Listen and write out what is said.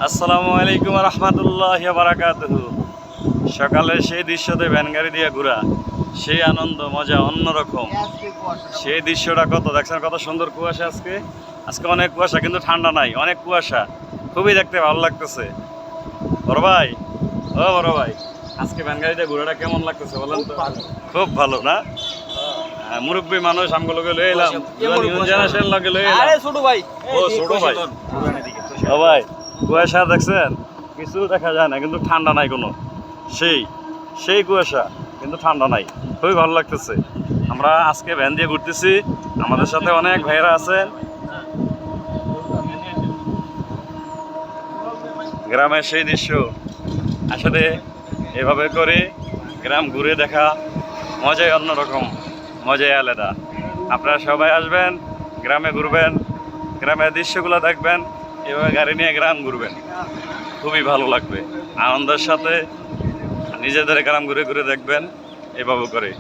আসসালামু আলাইকুম রহমতুল্লাহি ওয়া বারাকাতুহু। সকালে সেই দৃশ্যতে ভ্যান গাড়ি দিয়ে ঘোরা, সেই আনন্দ মজা অন্যরকম। সেই দৃশ্যটা কত দেখছেন, কত সুন্দর কুয়াশা। আজকে আজকে অনেক কুয়াশা, কিন্তু ঠান্ডা নাই, অনেক কুয়াশা। খুবই দেখতে ভালো লাগতেছে। বড় ভাই, ও বড় ভাই, আজকে ভ্যান গাড়িতে ঘোরাটা কেমন লাগতেছে বলেন তো? খুব ভালো না? মুরব্বী মানুষ আমগুলো লয়ে এলাম, জেনারেশন লাগে লয়ে এলাম। ছোট ভাই, ও ছোট ভাই, ও ভাই, কুয়াশা দেখছেন? কিছু দেখা যায় না, কিন্তু ঠান্ডা নাই কোনো। সেই সেই কুয়াশা, কিন্তু ঠান্ডা নাই। খুবই ভালো লাগতেছে। আমরা আজকে ভ্যান দিয়ে ঘুরতেছি, আমাদের সাথে অনেক ভাইয়েরা আছেন। গ্রামের সেই দৃশ্য আসলে এভাবে করে গ্রাম ঘুরে দেখা মজাই অন্যরকম, মজাই আলাদা। আপনারা সবাই আসবেন, গ্রামে ঘুরবেন, গ্রামের দৃশ্যগুলো দেখবেন, এভাবে গাড়ি নিয়ে গ্রাম ঘুরবেন, খুবই ভালো লাগবে। আনন্দের সাথে নিজেদের গ্রাম ঘুরে ঘুরে দেখবেন এভাবে করে।